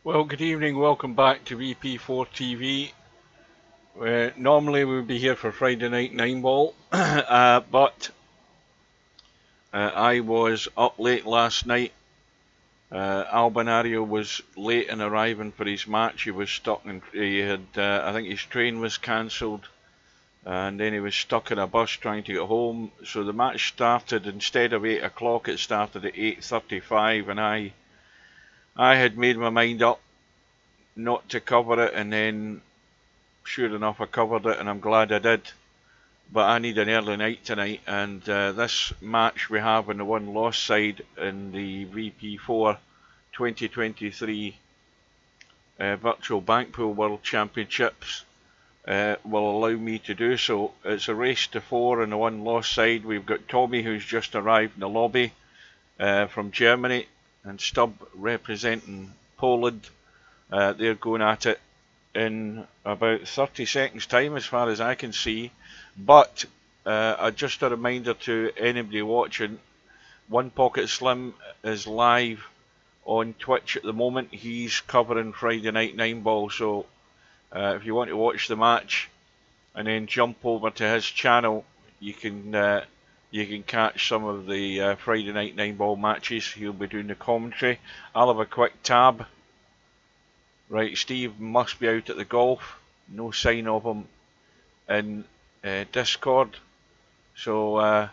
Well, good evening, welcome back to VP4TV. Normally we would be here for Friday night 9-ball, but I was up late last night. Albinario was late in arriving for his match. He was stuck in, I think his train was cancelled, and then he was stuck in a bus trying to get home. So the match started, instead of 8 o'clock, it started at 8:35, and I had made my mind up not to cover it, and then sure enough I covered it, and I'm glad I did. But I need an early night tonight, and this match we have on the one loss side in the VP4 2023 Virtual Bank Pool World Championships will allow me to do so. It's a race to 4 on the one loss side. We've got Tommyy, who's just arrived in the lobby from Germany, and Stubb representing Poland. They're going at it in about 30 seconds time as far as I can see. But just a reminder to anybody watching, One Pocket Slim is live on Twitch at the moment. He's covering Friday night 9-ball, so if you want to watch the match and then jump over to his channel, you can catch some of the Friday night 9-ball matches. He'll be doing the commentary. I'll have a quick tab. Right, Steve must be out at the golf. No sign of him in Discord. So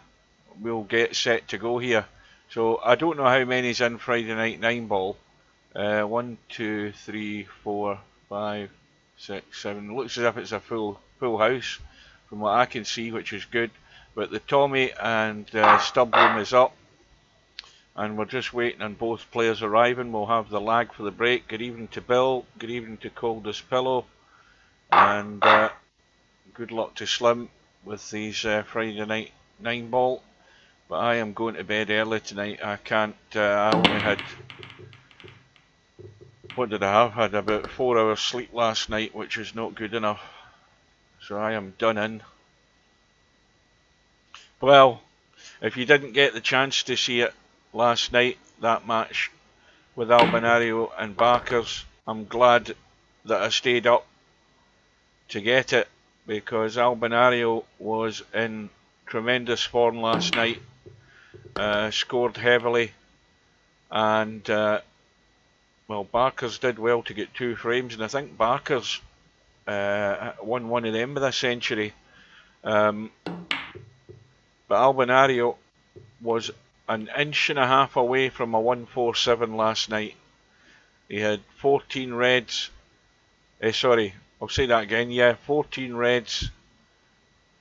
we'll get set to go here. So I don't know how many's in Friday night 9-ball. 1, 2, 3, 4, 5, 6, 7. It looks as if it's a full house from what I can see, which is good. But the Tommyy and Stubb room is up, and we're just waiting on both players arriving. We'll have the lag for the break. Good evening to Bill, good evening to Coldest Pillow, and good luck to Slim with these Friday night 9-ball. But I am going to bed early tonight. I can't, I only had, what did I have? I had about 4 hours sleep last night, which is not good enough. So I am done in. Well, if you didn't get the chance to see it last night, that match with Albinario and Barkers, I'm glad that I stayed up to get it, because Albinario was in tremendous form last night, scored heavily, and well, Barkers did well to get 2 frames, and I think Barkers won one of them with a century. But Albinario was an inch and a half away from a 147 last night. He had 14 reds. Sorry, I'll say that again. Yeah, 14 reds.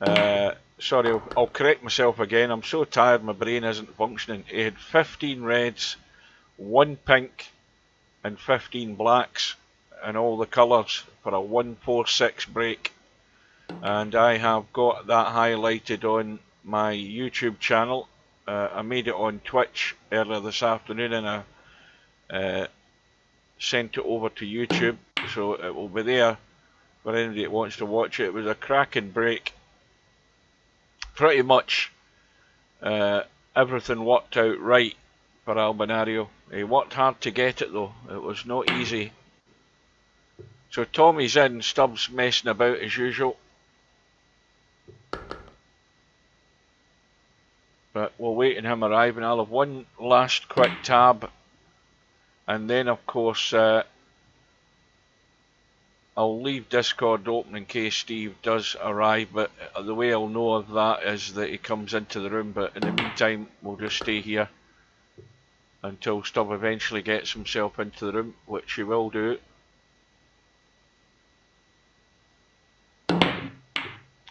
Sorry, I'll correct myself again. I'm so tired, my brain isn't functioning. He had 15 reds, 1 pink, and 15 blacks, and all the colours for a 146 break. And I have got that highlighted on my YouTube channel. I made it on Twitch earlier this afternoon, and I sent it over to YouTube, so it will be there for anybody that wants to watch it. It was a cracking break. Pretty much everything worked out right for Albinario. He worked hard to get it though. It was not easy. So Tommy's in, Stubbs messing about as usual. But we'll wait on him arriving. I'll have one last quick tab, and then of course I'll leave Discord open in case Steve does arrive, but the way I'll know of that is that he comes into the room. But in the meantime, we'll just stay here until Stubb eventually gets himself into the room, which he will do.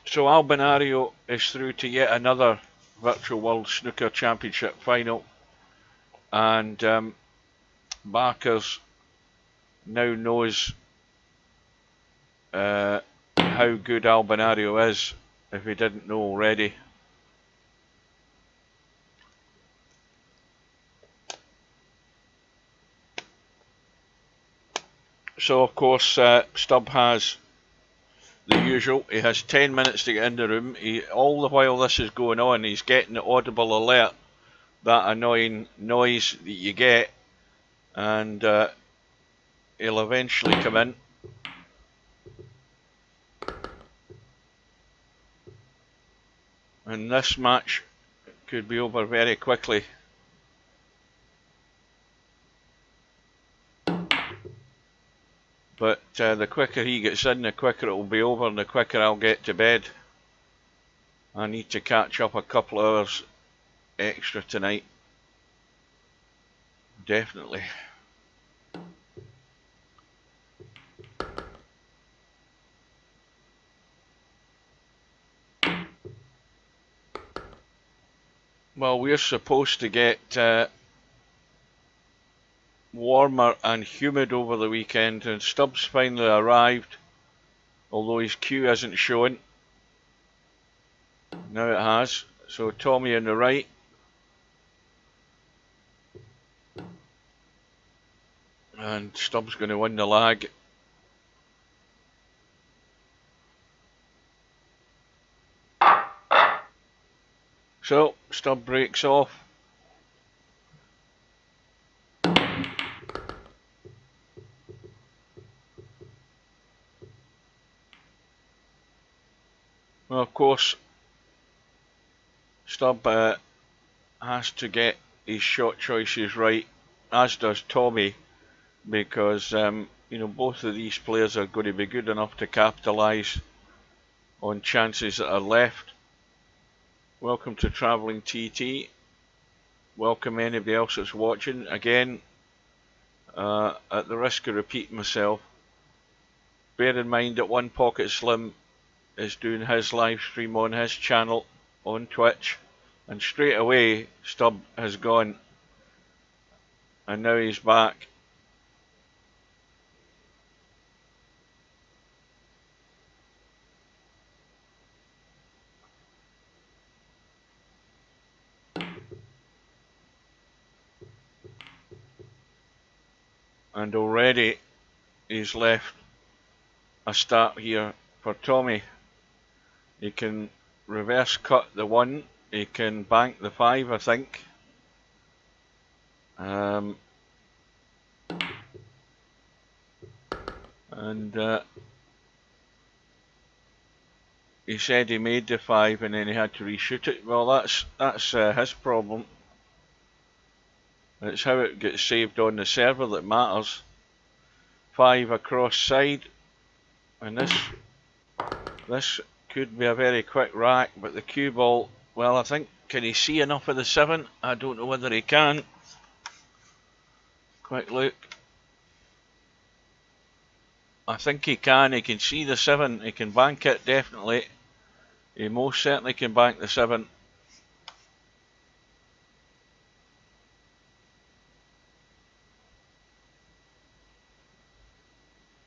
So Albinario is through to yet another Virtual World Snooker Championship final, and Barkers now knows how good Albinario is, if he didn't know already. So of course Stubb has the usual. He has 10 minutes to get in the room. All the while this is going on, he's getting the audible alert, that annoying noise that you get, and he'll eventually come in. And this match could be over very quickly. But the quicker he gets in, the quicker it will be over, and the quicker I'll get to bed. I need to catch up a couple hours extra tonight. Definitely. Well, we're supposed to get warmer and humid over the weekend, and Stubbs finally arrived, although his queue isn't showing. Now it has. So Tommyy on the right. And Stubbs going to win the lag. So Stubb breaks off. Well, of course, Stubb has to get his shot choices right, as does Tommyy, because you know, both of these players are going to be good enough to capitalise on chances that are left. Welcome to Travelling TT. Welcome anybody else that's watching. Again, at the risk of repeating myself, bear in mind that One Pocket Slim is doing his live stream on his channel on Twitch, and straight away Stubb has gone, and now he's back. And already he's left a start here for Tommyy. He can reverse cut the 1, he can bank the 5, I think. And he said he made the 5 and then he had to reshoot it. Well, that's his problem. It's how it gets saved on the server that matters. 5 across side, and this could be a very quick rack, but the cue ball, well, I think, can he see enough of the 7? I don't know whether he can. Quick look. I think he can see the 7, he can bank it, definitely. He most certainly can bank the 7.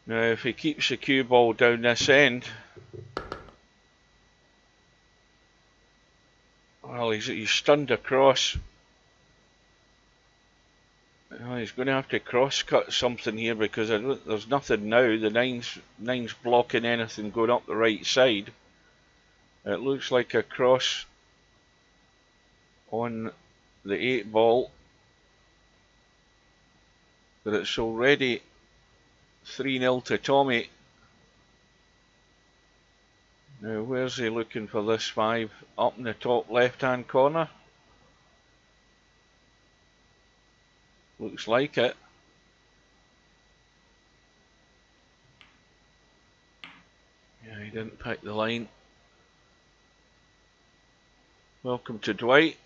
Now, if he keeps the cue ball down this end, well, he's stunned across. Well, he's going to have to cross cut something here, because there's nothing now. The nine's blocking anything going up the right side. It looks like a cross on the 8 ball, but it's already 3-0 to Tommyy. Now, where's he looking for this 5? Up in the top left hand corner. Looks like it. Yeah, he didn't pick the line. Welcome to Dwight.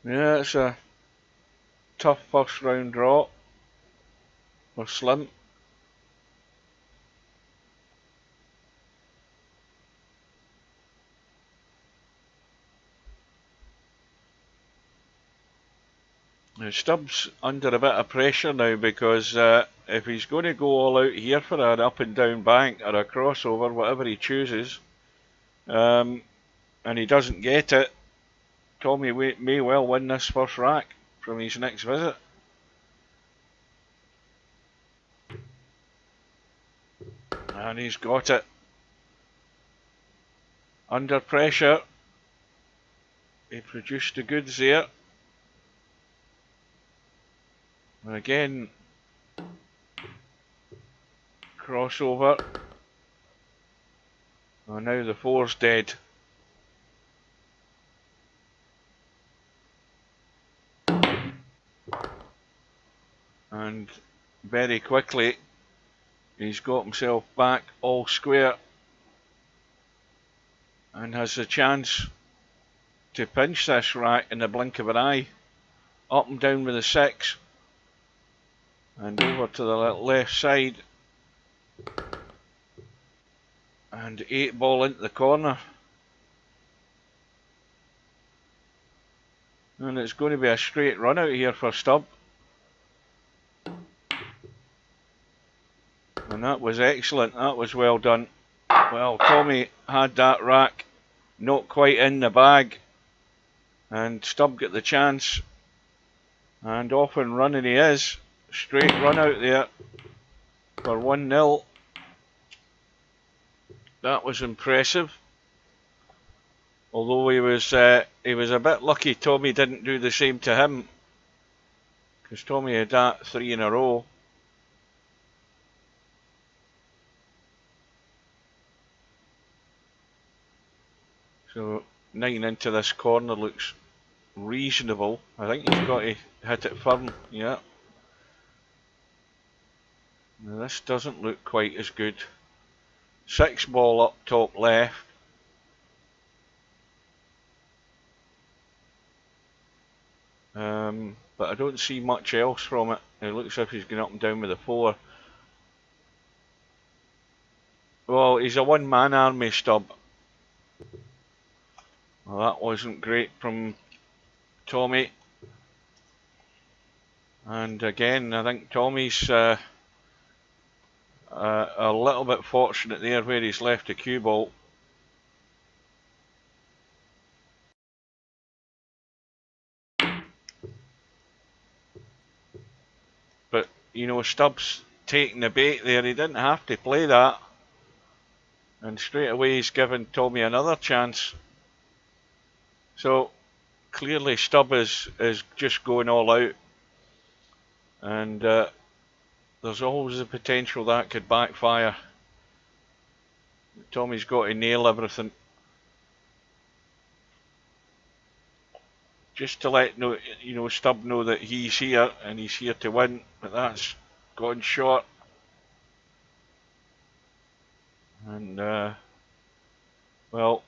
Yeah, it's a tough first round draw for Slim. Now, Stubbs under a bit of pressure now, because if he's going to go all out here for an up and down bank or a crossover, whatever he chooses, and he doesn't get it, Tommyy may well win this first rack from his next visit. And he's got it. Under pressure, he produced the goods there. And again, crossover. Oh, now the 4's dead. And very quickly, he's got himself back all square and has the chance to pinch this right in the blink of an eye. Up and down with the 6 and over to the left side, and 8 ball into the corner, and it's going to be a straight run out here for Stubb. And that was excellent, that was well done. Well, Tommyy had that rack not quite in the bag, and Stubb got the chance, and off and running he is. Straight run out there for 1-0. That was impressive. Although he was a bit lucky Tommyy didn't do the same to him, because Tommyy had that 3 in a row. So 9 into this corner looks reasonable. I think he's got to hit it firm, yeah. Now this doesn't look quite as good. 6 ball up top left. But I don't see much else from it. It looks like he's going up and down with the 4. Well, he's a one-man army, Stubb. Well, that wasn't great from Tommyy. And again, I think Tommy's a little bit fortunate there where he's left the cue ball. But, you know, Stubbs taking the bait there. He didn't have to play that. And straight away he's given Tommyy another chance. So, clearly Stubb is just going all out. And there's always the potential that could backfire. Tommy's got to nail everything. Just to let Stubb know that he's here and he's here to win, but that's gone short. And well,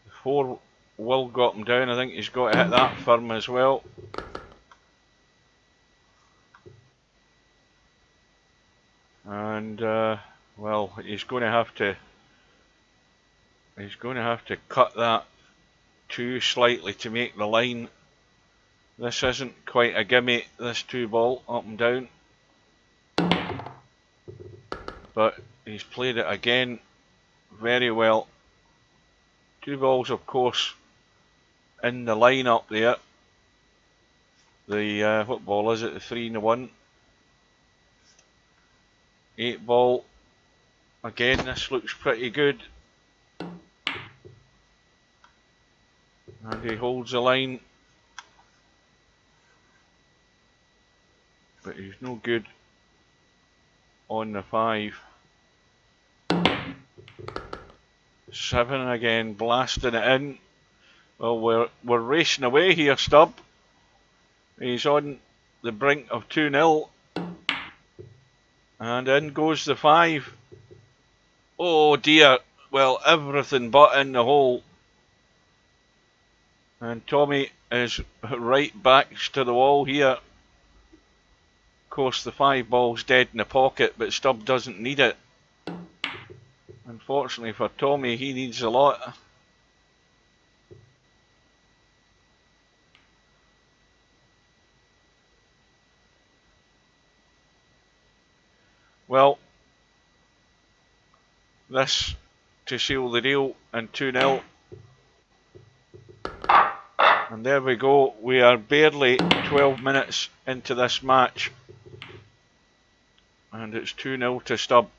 the 4 will got him down. I think he's got to hit that firm as well. And well, he's going to have to cut that 2 slightly to make the line. This isn't quite a gimme, this 2 ball up and down, but he's played it again very well. 2 balls, of course, in the line up there. The what ball is it? The 3 and the 1. 8 ball. Again, this looks pretty good. And he holds the line. But he's no good on the 5. 7 again, blasting it in. Well, we're racing away here, Stubb. He's on the brink of 2-0. And in goes the 5. Oh dear. Well, everything but in the hole. And Tommyy is right back to the wall here. Of course, the 5 ball's dead in the pocket, but Stubb doesn't need it. Unfortunately for Tommyy, he needs a lot. Well, this to seal the deal and 2-0. And there we go. We are barely 12 minutes into this match. And it's 2-0 to Stubb.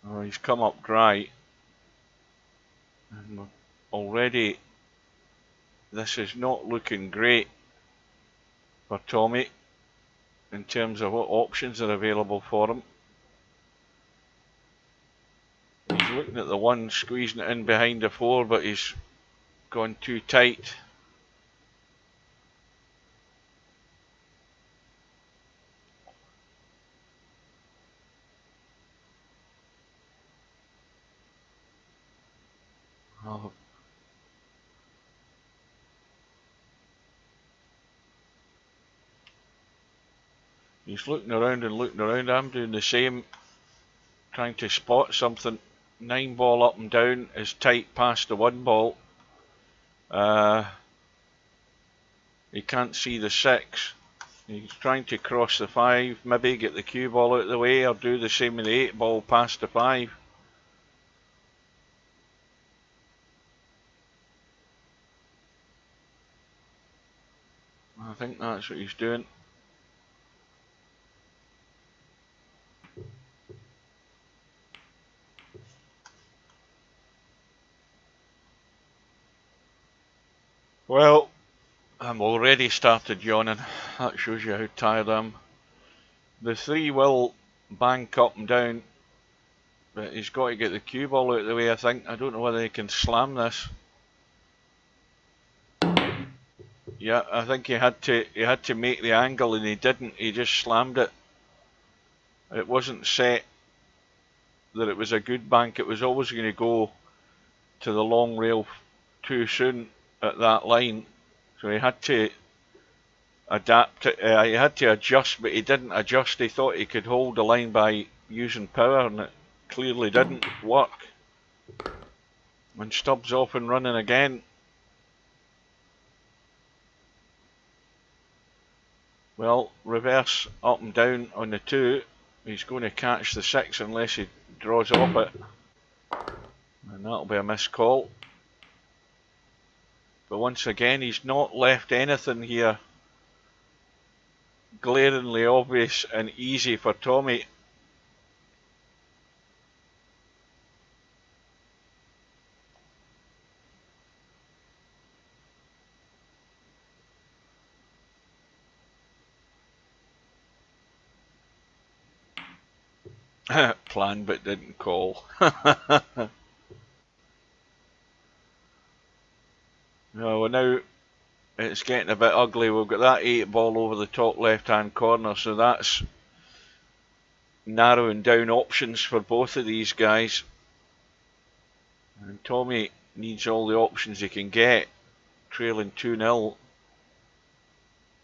Oh, he's come up dry. And already this is not looking great for Tommyy in terms of what options are available for him. He's looking at the 1, squeezing it in behind the 4, but he's gone too tight. Oh. He's looking around and looking around. I'm doing the same, trying to spot something. 9 ball up and down is tight past the 1 ball. He can't see the 6. He's trying to cross the 5, maybe get the cue ball out of the way, or do the same with the 8 ball past the 5. I think that's what he's doing. Well, I'm already started yawning. That shows you how tired I am. The 3 will bank up and down, but he's got to get the cue ball out of the way, I think. I don't know whether he can slam this. Yeah, I think he had to make the angle, and he didn't. He just slammed it. It wasn't set that it was a good bank. It was always going to go to the long rail too soon at that line, so he had to adapt it. He had to adjust, but he didn't adjust. He thought he could hold the line by using power, and it clearly didn't work. And Stubbs off and running again. Well, reverse up and down on the 2. He's going to catch the 6 unless he draws off it, and that'll be a missed call. But once again, he's not left anything here glaringly obvious and easy for Tommyy. Planned but didn't call. No, well, now it's getting a bit ugly. We've got that 8 ball over the top left hand corner, so that's narrowing down options for both of these guys. And Tommyy needs all the options he can get, trailing 2-0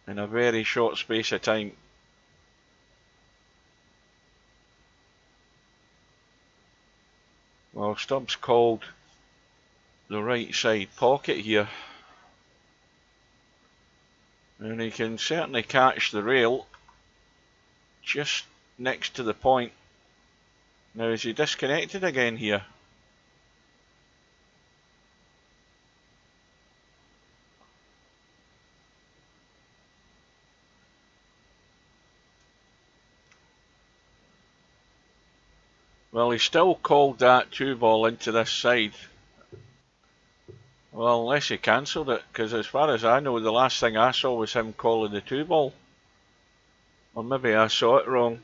in a very short space of time. Well, Stubbs called the right side pocket here, and he can certainly catch the rail just next to the point. Now, is he disconnected again here? Well, he still called that 2 ball into this side. Well, unless he cancelled it, because as far as I know, the last thing I saw was him calling the 2 ball. Or maybe I saw it wrong.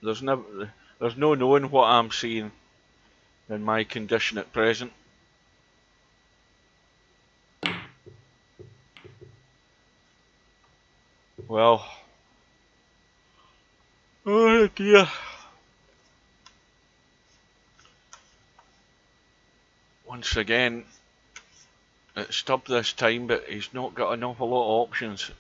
There's no knowing what I'm seeing in my condition at present. Well, oh dear. Once again, it's Stubbs this time, but he's not got an awful lot of options.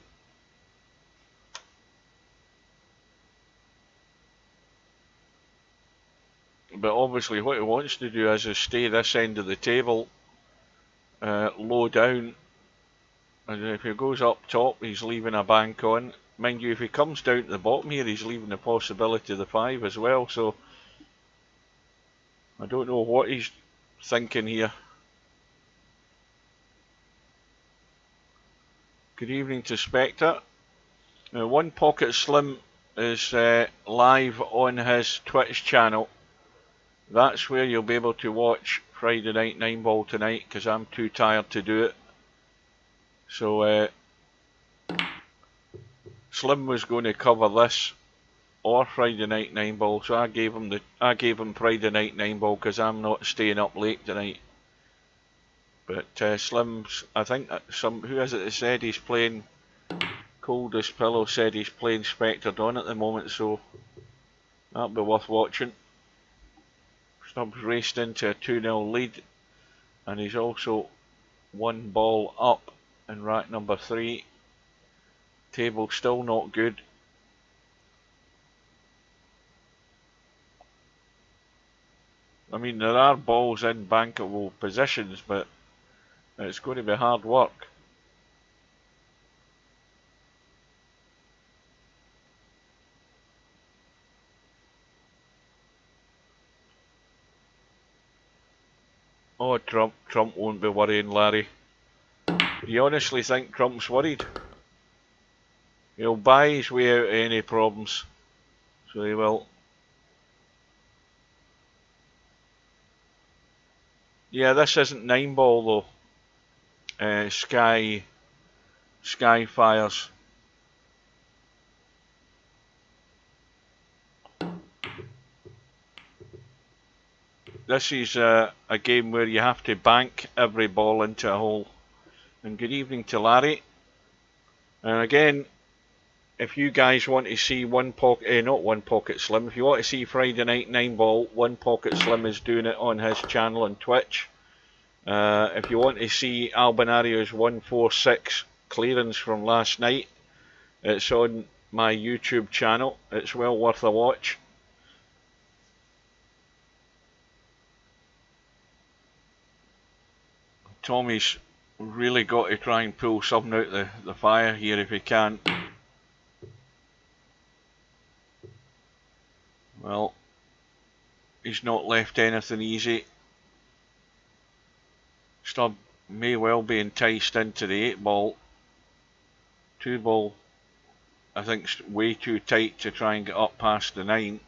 But obviously what he wants to do is stay this end of the table low down, and if he goes up top he's leaving a bank on. Mind you, if he comes down to the bottom here, he's leaving the possibility of the 5 as well, so I don't know what he's thinking here. Good evening to Spectre. Now, One Pocket Slim is live on his Twitch channel. That's where you'll be able to watch Friday night 9-ball tonight because I'm too tired to do it. So Slim was going to cover this or Friday night 9-ball, so I gave him Friday night 9-ball because I'm not staying up late tonight. But Slim's, I think who is it that said he's playing? Coldest Pillow said he's playing Spectre Dawn at the moment, so that'll be worth watching. Stubbs raced into a 2-0 lead, and he's also 1 ball up in rack number 3. Table still not good. I mean, there are balls in bankable positions, but it's going to be hard work. Oh, Trump won't be worrying Larry. Do you honestly think Trump's worried? He'll buy his way out of any problems. So he will. Yeah, this isn't 9-ball though. Sky Fires. This is a game where you have to bank every ball into a hole. And good evening to Larry. And again, if you guys want to see not One Pocket Slim, if you want to see Friday night 9-ball, One Pocket Slim is doing it on his channel on Twitch. If you want to see Albinario's 146 clearance from last night, it's on my YouTube channel. It's well worth a watch. Tommy's really got to try and pull something out the fire here if he can. Well, he's not left anything easy. Stubb may well be enticed into the 8-ball. 2-ball, I think, is way too tight to try and get up past the 9.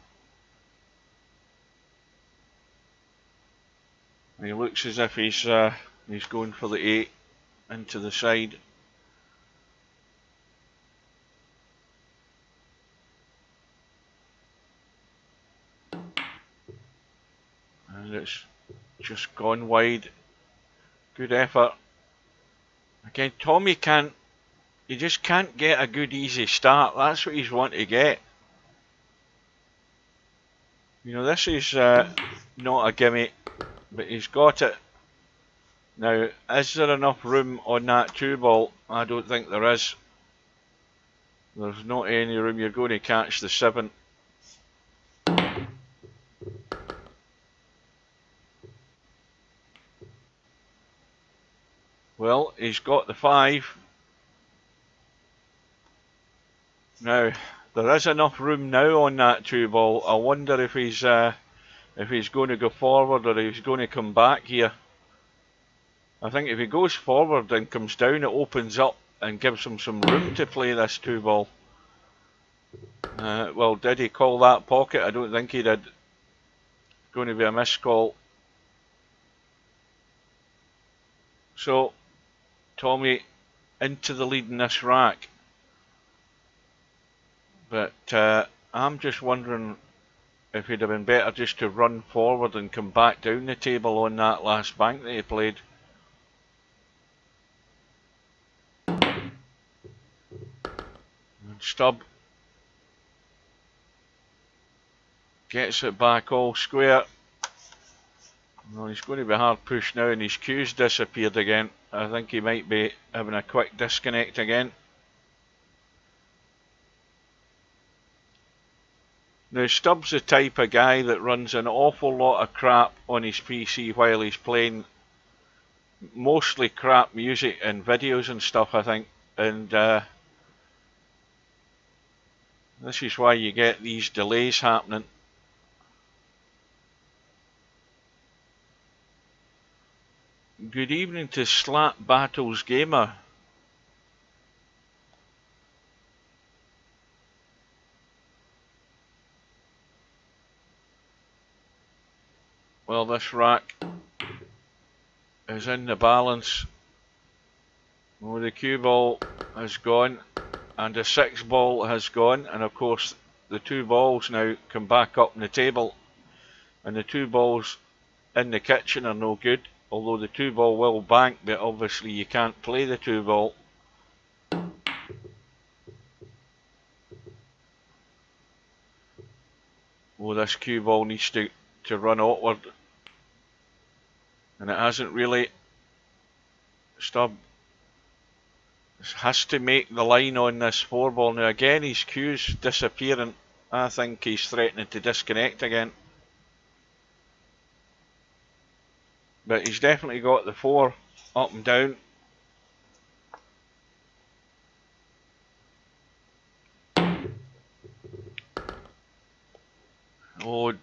He looks as if he's going for the 8 into the side. And it's just gone wide. Good effort. Again, Tommyy he just can't get a good easy start. That's what he's wanting to get. You know, this is not a gimme, but he's got it. Now, is there enough room on that 2-ball? I don't think there is. There's not any room. You're going to catch the 7. Well, he's got the 5. Now, there is enough room now on that 2-ball. I wonder if he's going to go forward or if he's going to come back here. I think if he goes forward and comes down, it opens up and gives him some room to play this 2-ball. Well, did he call that pocket? I don't think he did. Going to be a missed call. So, Tommyy into the lead in this rack. But I'm just wondering if he'd have been better just to run forward and come back down the table on that last bank that he played. And Stubb gets it back all square. Well, he's going to be hard pushed now, and his cue's disappeared again. I think he might be having a quick disconnect again. Now, Stubb's the type of guy that runs an awful lot of crap on his PC while he's playing. Mostly crap music and videos and stuff, I think. And this is why you get these delays happening. Good evening to Slap Battles Gamer. Well, this rack is in the balance. Oh, the cue ball has gone, and the 6 ball has gone, and of course the 2 balls now come back up on the table, and the 2 balls in the kitchen are no good, although the 2 ball will bank, but obviously you can't play the 2 ball. Well, this cue ball needs to run outward, and it hasn't really. Stubb has to make the line on this 4 ball. Now again his cue's disappearing. I think he's threatening to disconnect again. But he's definitely got the 4 up and down. Oh,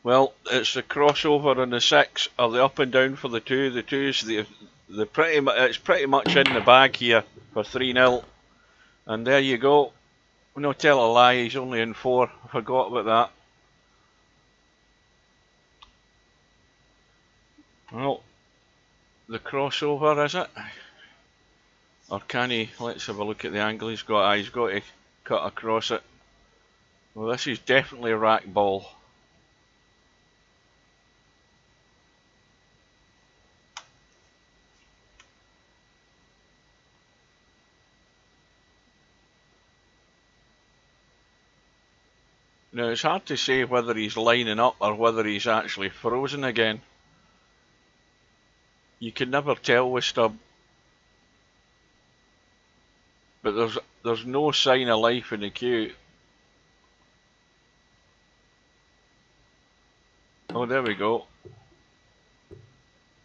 well, it's the crossover on the 6, or the up and down for the 2. The 2's it's pretty much in the bag here for 3-0. And there you go. No, tell a lie, he's only in 4. I forgot about that. Well, the crossover, is it? Or can he? Let's have a look at the angle he's got. He's got to cut across it. Well, this is definitely a rack ball. Now, it's hard to say whether he's lining up or whether he's actually frozen again. You can never tell with Stubb. But there's no sign of life in the cue. Oh, there we go.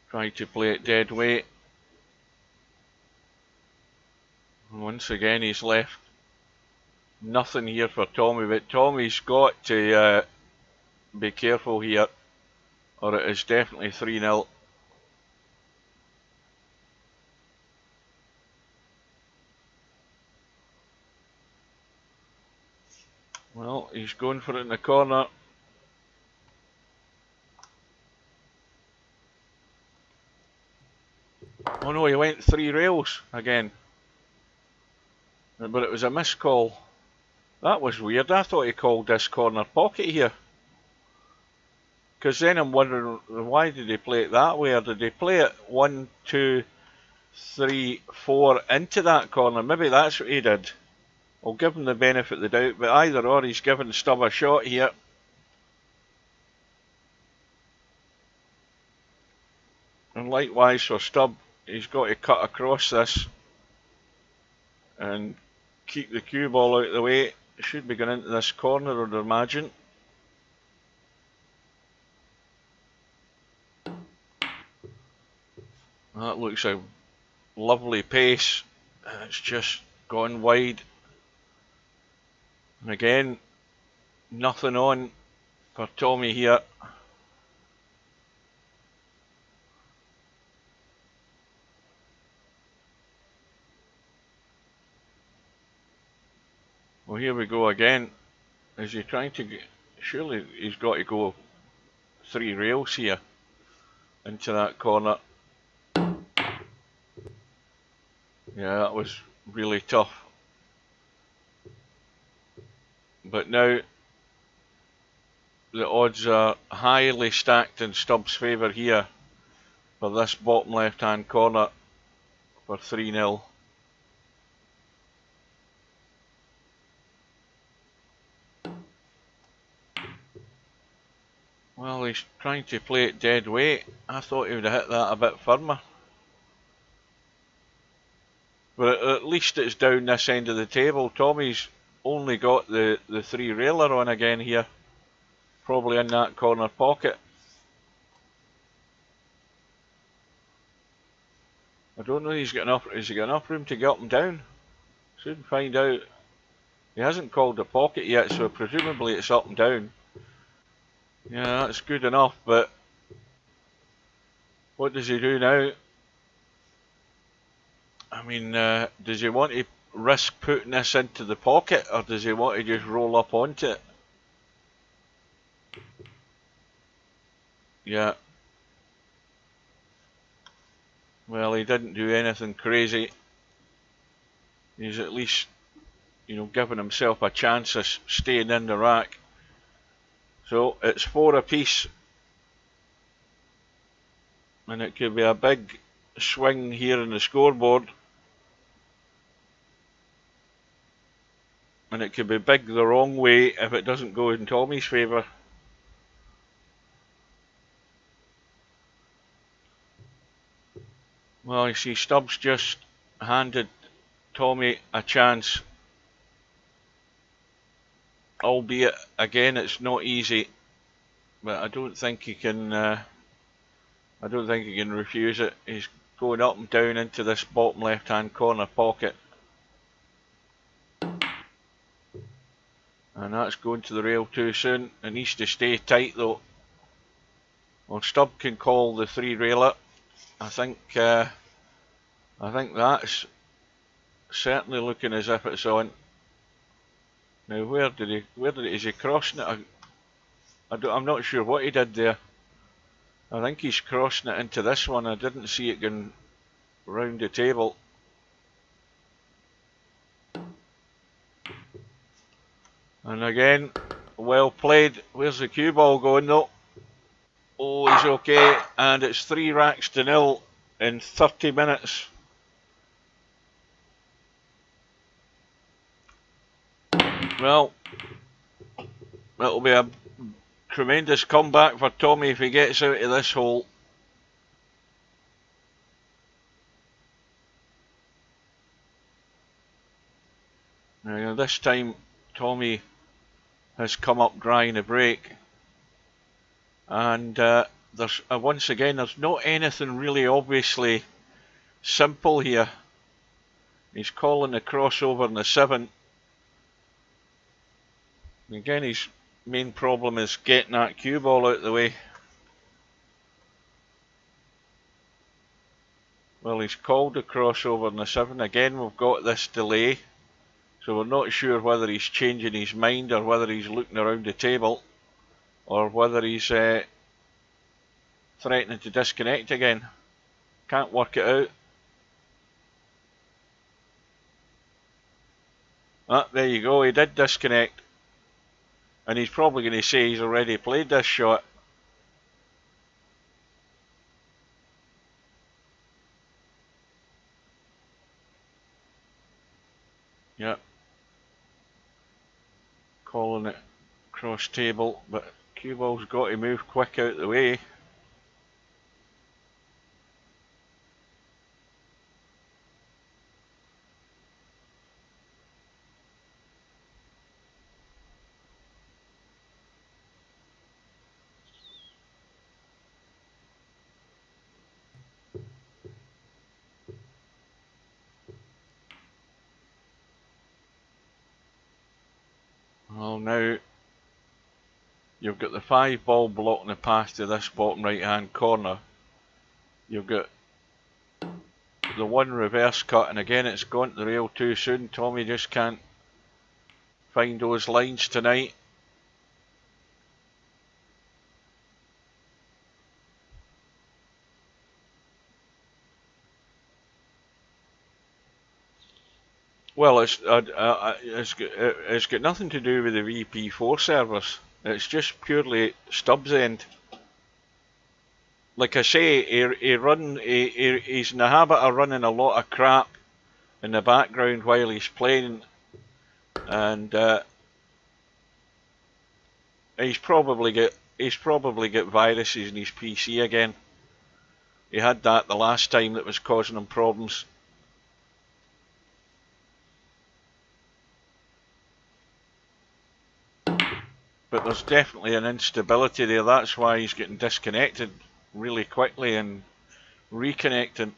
Trying to play it dead weight. And once again he's left nothing here for Tommyy, but Tommy's got to be careful here, or it is definitely 3-0. Well, he's going for it in the corner. Oh no, he went 3 rails again. But it was a missed call. That was weird. I thought he called this corner pocket here. Because then I'm wondering, why did he play it that way? Or did he play it 1, 2, 3, 4 into that corner? Maybe that's what he did. I'll give him the benefit of the doubt. But either or, he's giving Stubb a shot here. And likewise for Stubb, he's got to cut across this and keep the cue ball out of the way. It should be going into this corner, I'd imagine. That looks a lovely pace. It's just gone wide. And again, nothing on for Tommyy here. Well, here we go again. Is he trying to get... Surely he's got to go 3 rails here into that corner. Yeah, that was really tough. But now the odds are highly stacked in Stubb's favour here for this bottom left hand corner for 3-0. Well, he's trying to play it dead weight. I thought he would have hit that a bit firmer. But at least it's down this end of the table. Tommy's only got the 3 railer on again here. Probably in that corner pocket. I don't know if he's got enough. Has he got enough room to get up and down? Soon find out. He hasn't called the pocket yet, so presumably it's up and down. Yeah, that's good enough, but what does he do now? I mean, does he want to risk putting this into the pocket, or does he want to just roll up onto it? Yeah, Well, he didn't do anything crazy. He's at least, you know, giving himself a chance of staying in the rack. So it's 4 apiece, and it could be a big swing here in the scoreboard, and it could be big the wrong way if it doesn't go in Tommy's favour. Well, you see, Stubbs just handed Tommyy a chance, albeit again it's not easy, but I don't think he can. I don't think he can refuse it. He's going up and down into this bottom left-hand corner pocket, and that's going to the rail too soon. It needs to stay tight though. Well, Stubb can call the 3-railer. I think that's certainly looking as if it's on. Now, is he crossing it? I'm not sure what he did there. I think he's crossing it into this one. I didn't see it going round the table. And again, well played. Where's the cue ball going though? Oh, he's okay. And it's 3 racks to 0 in 30 minutes. Well, it'll be a tremendous comeback for Tommyy if he gets out of this hole. Now this time Tommyy has come up dry in the break, and there's once again there's not anything really obviously simple here. He's calling the crossover in the 7. Again, his main problem is getting that cue ball out of the way. Well, he's called the crossover in the 7. Again, we've got this delay, so we're not sure whether he's changing his mind or whether he's looking around the table or whether he's threatening to disconnect again. Can't work it out. Ah, there you go, he did disconnect. And he's probably going to say he's already played this shot. Yep. Calling it cross table, but cue ball's got to move quick out the way. Well, now you've got the 5 ball blocking the path to this bottom right hand corner. You've got the 1 reverse cut, and again it's gone to the rail too soon. Tommyy just can't find those lines tonight. Well, it's got nothing to do with the VP4 service. It's just purely Stubbs' end. Like I say, he's in the habit of running a lot of crap in the background while he's playing, and he's probably got viruses in his PC again. He had that the last time that was causing him problems. But there's definitely an instability there. That's why he's getting disconnected really quickly and reconnecting.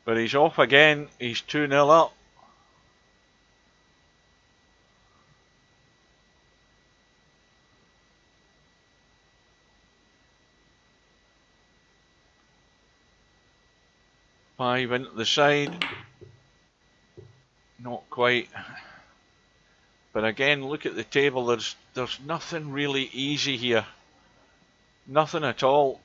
But he's off again. He's 2-0 up. Five into the side. Not quite. But again, look at the table. There's nothing really easy here. Nothing at all.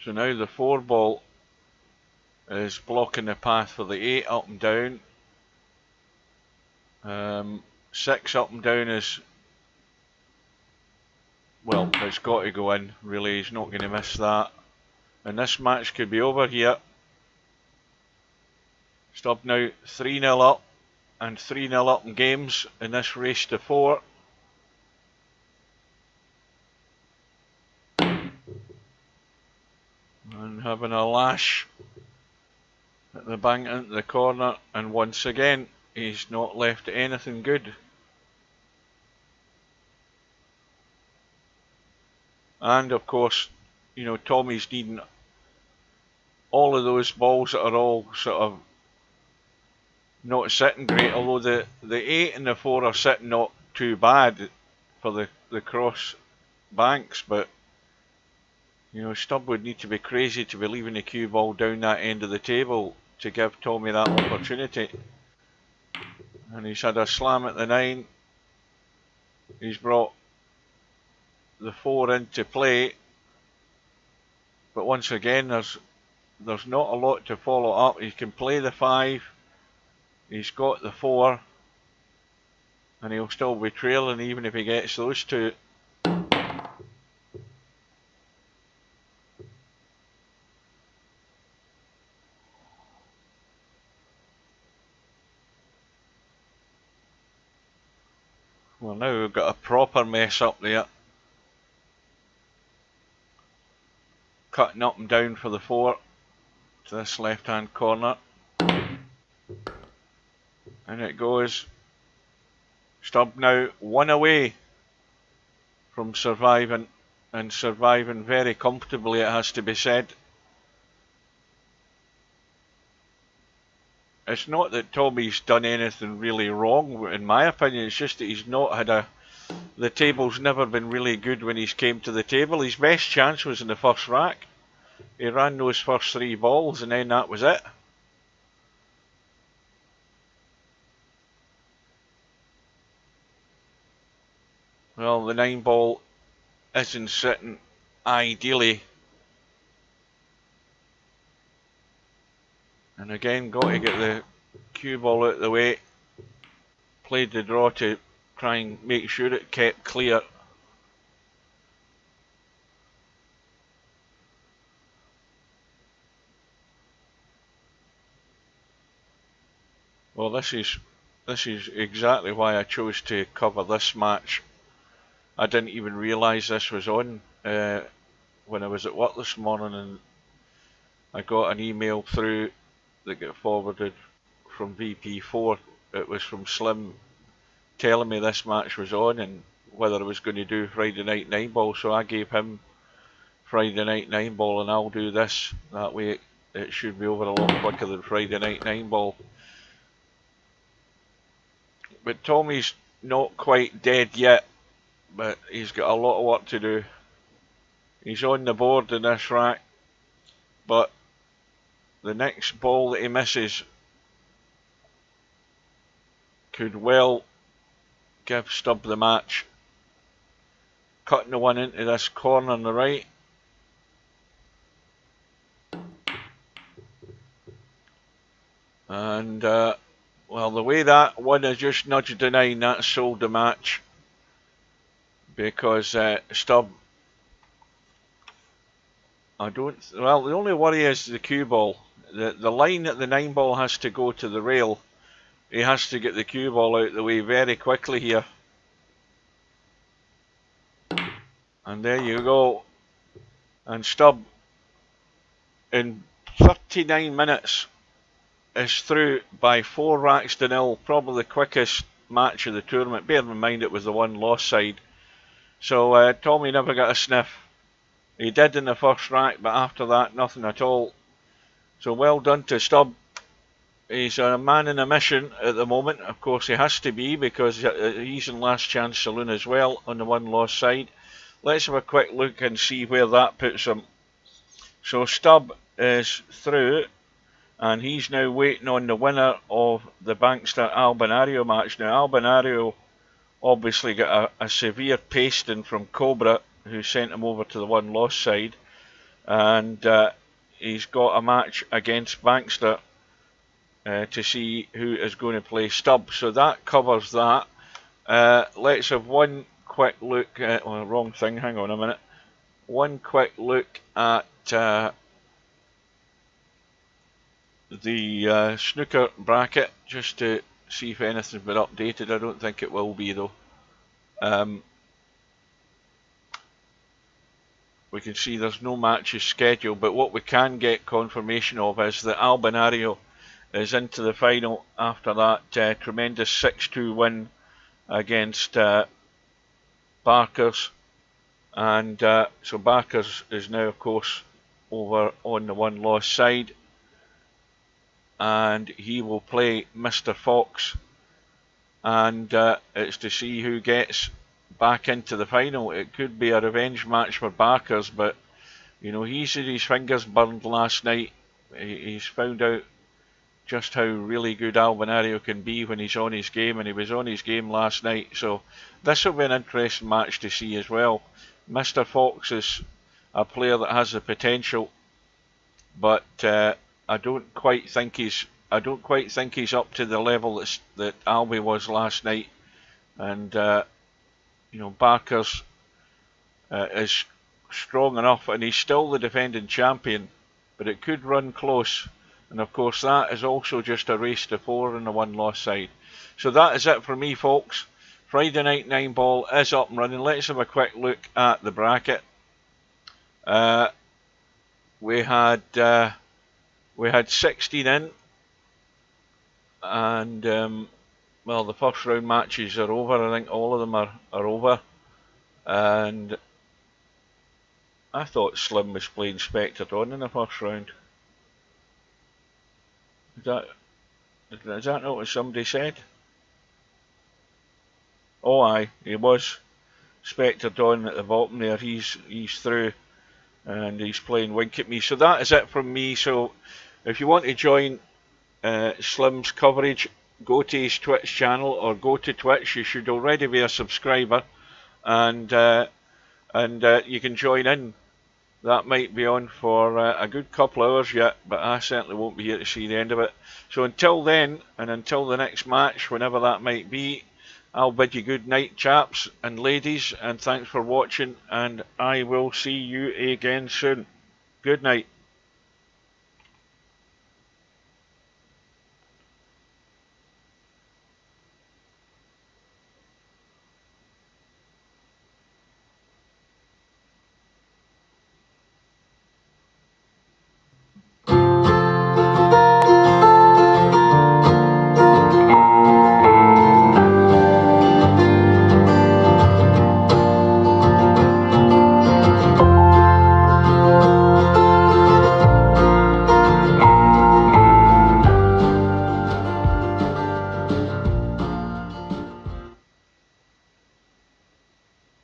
So now the 4 ball is blocking the path for the 8 up and down. 6 up and down is, well, it's got to go in, really, he's not going to miss that. And this match could be over here. Stubb now 3-0 up, and 3-0 up in games in this race to 4. And having a lash at the bank into the corner, and once again he's not left anything good. And of course, you know, Tommy's needing all of those balls that are all sort of not sitting great, although the 8 and the 4 are sitting not too bad for the cross banks, but you know, Stubb would need to be crazy to be leaving the cue ball down that end of the table to give Tommyy that opportunity. And he's had a slam at the 9. He's brought the 4 into play, but once again there's not a lot to follow up. He can play the 5, he's got the 4, and he'll still be trailing even if he gets those 2. Well, now we've got a proper mess up there. Cutting up and down for the 4 to this left hand corner. And it goes. Stubb now 1 away from surviving, and surviving very comfortably, it has to be said. It's not that Tommy's done anything really wrong, in my opinion, it's just that he's not had the table's never been really good when he's came to the table. His best chance was in the first rack. He ran those first 3 balls and then that was it. Well, the 9 ball isn't sitting ideally. And again, got to get the cue ball out of the way. Played the draw to try and make sure it kept clear. Well, this is exactly why I chose to cover this match. I didn't even realise this was on when I was at work this morning, and I got an email through that got forwarded from VP4. It was from Slim telling me this match was on and whether I was going to do Friday night 9 ball, so I gave him Friday night 9 ball and I'll do this. That way it should be over a lot quicker than Friday night 9 ball. But Tommy's not quite dead yet, but he's got a lot of work to do. He's on the board in this rack, but the next ball that he misses could well give Stubb the match. Cutting the 1 into this corner on the right. And well, the way that 1 has just nudged the 9, that sold the match. Because Stubb, well, the only worry is the cue ball. The line that the 9 ball has to go to the rail, he has to get the cue ball out of the way very quickly here. And there you go. And Stubb, in 39 minutes, is through by 4 racks to 0. Probably the quickest match of the tournament. Bear in mind it was the 1 loss side. So Tommyy never got a sniff. He did in the first rack, but after that, nothing at all. So well done to Stubb. He's a man in a mission at the moment. Of course, he has to be because he's in last chance saloon as well on the 1 loss side. Let's have a quick look and see where that puts him. So Stubb is through, and he's now waiting on the winner of the Bankster Albinario match. Now, Albinario obviously got a severe pasting from Cobra, who sent him over to the 1 loss side. and he's got a match against Bankster to see who is going to play Stubb. So that covers that. Let's have one quick look at, well, wrong thing, hang on a minute. One quick look at the snooker bracket, just to see if anything's been updated. I don't think it will be though. We can see there's no matches scheduled, but what we can get confirmation of is that Albinario is into the final after that tremendous 6-2 win against Barkers. And so Barkers is now, of course, over on the one-loss side, and he will play Mr. Fox, and it's to see who gets back into the final. It could be a revenge match for Barkers, but you know, he's had his fingers burned last night. He's found out just how really good Albinario can be when he's on his game, and he was on his game last night. So this will be an interesting match to see as well. Mr. Fox is a player that has the potential, but I don't quite think he's up to the level that Albi was last night. And you know, Barkers is strong enough, and he's still the defending champion, but it could run close. And of course that is also just a race to 4 on the one-loss side. So that is it for me, folks. Friday night 9-ball is up and running. Let's have a quick look at the bracket. We had 16 in, and well, the first round matches are over. I think all of them are over. And I thought Slim was playing Spectre Dawn in the first round. Is that not what somebody said? Oh aye, he was. Spectre Dawn at the bottom there, he's through, and he's playing Wink at Me. So that is it from me. So if you want to join Slim's coverage, go to his Twitch channel or go to Twitch. You should already be a subscriber, and you can join in. That might be on for a good couple of hours yet, but I certainly won't be here to see the end of it. So until then, and until the next match, whenever that might be, I'll bid you good night, chaps and ladies, and thanks for watching, and I will see you again soon. Good night.